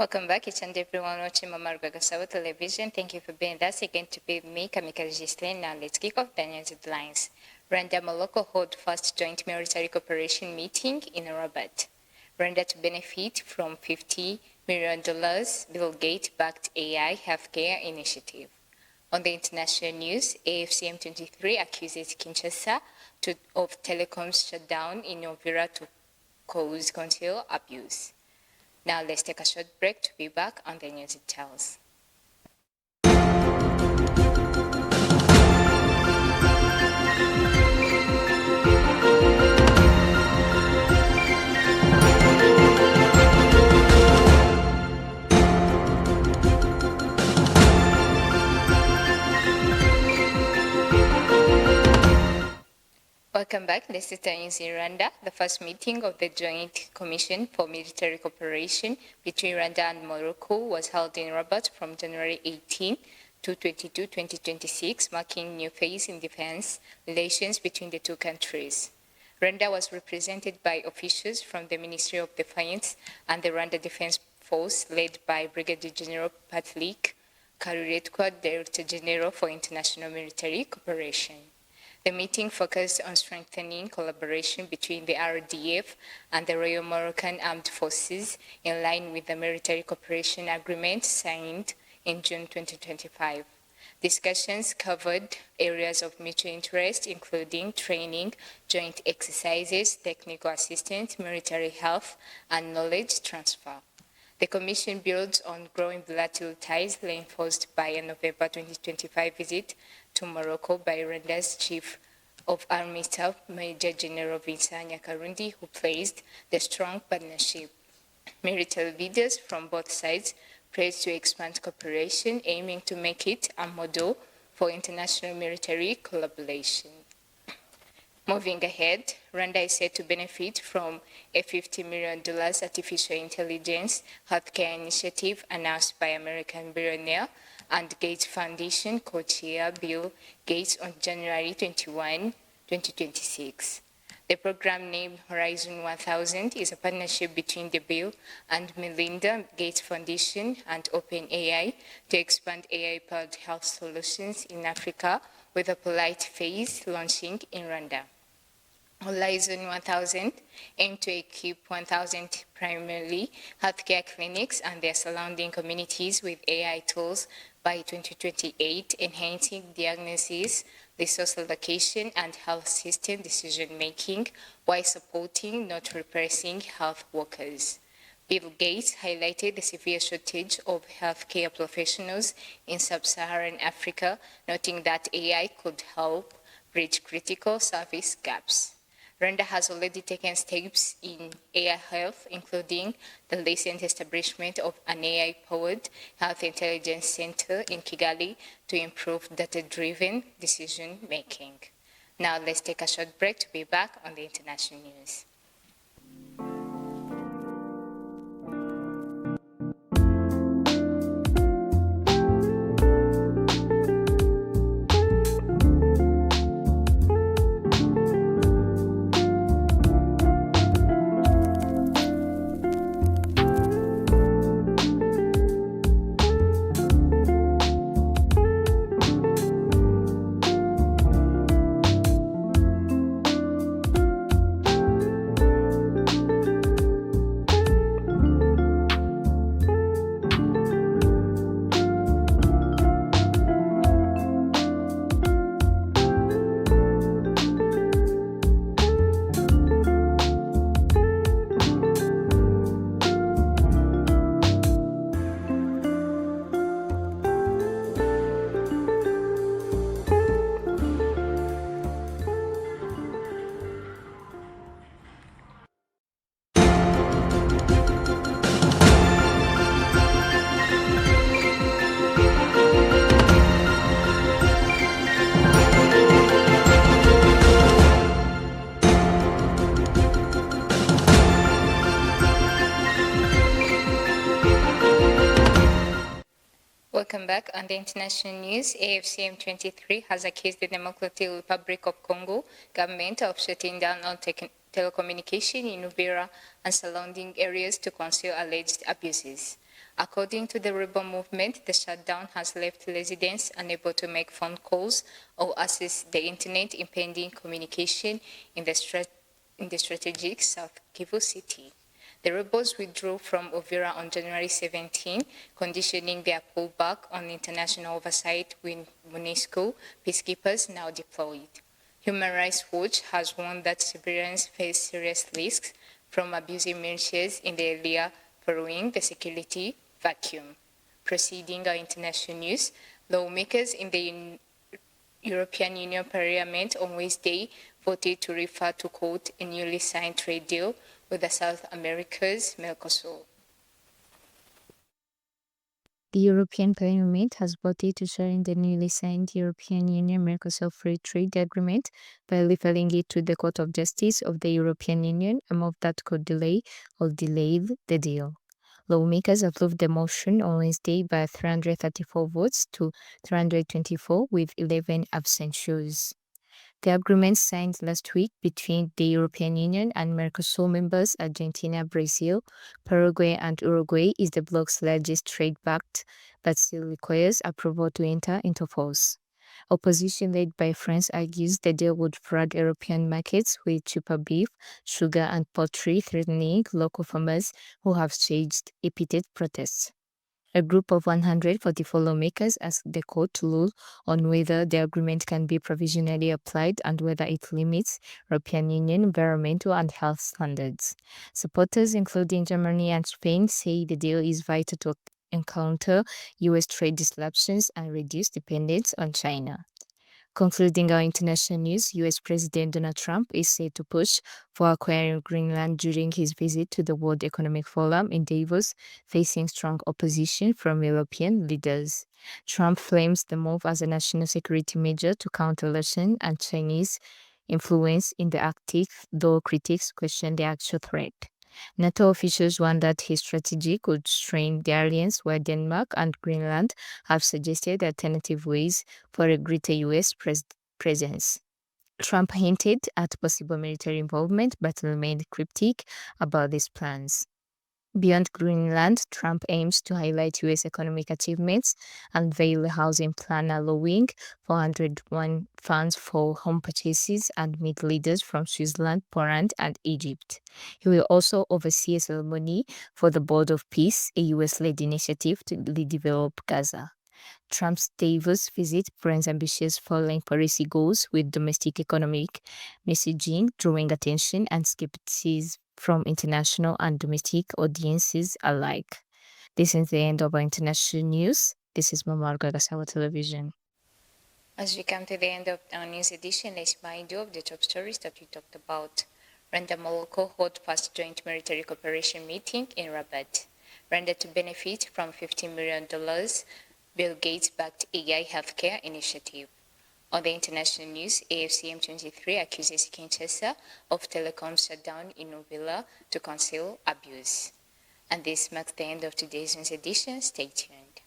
Welcome back, each and everyone watching Mama Rwanda Television. Thank you for being with us again to be with me, Kamika Registre. Now let's kick off the news headlines. Rwanda-Morocco hold first joint military cooperation meeting in Rabat. Rwanda to benefit from $50 million Bill Gates-backed AI healthcare initiative. On the international news, AFCM23 accuses Kinshasa of telecoms shutdown in Uvira to cause concealed abuse. Now let's take a short break to be back on the news details. Welcome back. This is the news in Rwanda. The first meeting of the Joint Commission for Military Cooperation between Rwanda and Morocco was held in Rabat from January 18 to 22, 2026, marking a new phase in defense relations between the two countries. Rwanda was represented by officials from the Ministry of Defense and the Rwanda Defense Force, led by Brigadier General Patrick Karuretwa, Director General for International Military Cooperation. The meeting focused on strengthening collaboration between the RDF and the Royal Moroccan Armed Forces in line with the military cooperation agreement signed in June 2025. Discussions covered areas of mutual interest, including training, joint exercises, technical assistance, military health, and knowledge transfer. The Commission builds on growing bilateral ties reinforced by a November 2025 visit to Morocco by Rwanda's Chief of Army Staff, Major General Vincent Nyakarundi, who praised the strong partnership. Military leaders from both sides pledged to expand cooperation, aiming to make it a model for international military collaboration. Moving ahead, Rwanda is set to benefit from a $50 million artificial intelligence healthcare initiative announced by American billionaire and Gates Foundation co-chair Bill Gates on January 21, 2026. The program named Horizon 1000 is a partnership between the Bill and Melinda Gates Foundation and OpenAI to expand AI-powered health solutions in Africa, with a pilot phase launching in Rwanda. Horizon 1000 aimed to equip 1,000 primarily healthcare clinics and their surrounding communities with AI tools by 2028, enhancing diagnosis, resource allocation, and health system decision-making while supporting, not repressing, health workers. Bill Gates highlighted the severe shortage of healthcare professionals in sub-Saharan Africa, noting that AI could help bridge critical service gaps. Rwanda has already taken steps in AI health, including the recent establishment of an AI-powered health intelligence center in Kigali to improve data-driven decision-making. Now let's take a short break to be back on the international news. Welcome back. On the international news, AFCM23 has accused the Democratic Republic of Congo government of shutting down all telecommunication in Uvira and surrounding areas to conceal alleged abuses. According to the rebel movement, the shutdown has left residents unable to make phone calls or access the internet, impeding communication in the strategic South Kivu city. The rebels withdrew from Uvira on January 17, conditioning their pullback on international oversight with MONUSCO peacekeepers now deployed. Human Rights Watch has warned that civilians face serious risks from abusive militias in the area following the security vacuum. Proceeding our international news, lawmakers in the European Union Parliament on Wednesday voted to refer to court a newly signed trade deal with the South America's Mercosur. The European Parliament has voted to sign the newly signed European Union-Mercosur Free Trade Agreement by referring it to the Court of Justice of the European Union, a move that could delay or delay the deal. Lawmakers approved the motion on Wednesday by 334 votes to 324 with 11 abstentions. The agreement signed last week between the European Union and Mercosur members Argentina, Brazil, Paraguay, and Uruguay is the bloc's largest trade pact, but still requires approval to enter into force. Opposition led by France argues the deal would flood European markets with cheaper beef, sugar, and poultry, threatening local farmers who have staged repeated protests. A group of 144 lawmakers asked the court to rule on whether the agreement can be provisionally applied and whether it limits European Union environmental and health standards. Supporters, including Germany and Spain, say the deal is vital to encounter US trade disruptions and reduce dependence on China. Concluding our international news, US President Donald Trump is said to push for acquiring Greenland during his visit to the World Economic Forum in Davos, facing strong opposition from European leaders. Trump frames the move as a national security measure to counter Russian and Chinese influence in the Arctic, though critics question the actual threat. NATO officials warned that his strategy could strain the alliance, while Denmark and Greenland have suggested alternative ways for a greater US presence. Trump hinted at possible military involvement but remained cryptic about these plans. Beyond Greenland, Trump aims to highlight US economic achievements, unveil a housing plan allowing 401 funds for home purchases, and meet leaders from Switzerland, Poland, and Egypt. He will also oversee a ceremony for the Board of Peace, a US-led initiative to redevelop Gaza. Trump's Davos visit brings ambitious foreign policy goals with domestic economic messaging drawing attention and skepticism from international and domestic audiences alike. This is the end of our international news. This is Mamarga Gasawa Television. As we come to the end of our news edition, let's remind you of the top stories that we talked about. Rwanda-Morocco held first joint military cooperation meeting in Rabat. Rwanda to benefit from $15 million Bill Gates-backed AI healthcare initiative. On the international news, AFCM23 accuses Kinshasa of telecom shutdown in Uvira to conceal abuse. And this marks the end of today's news edition. Stay tuned.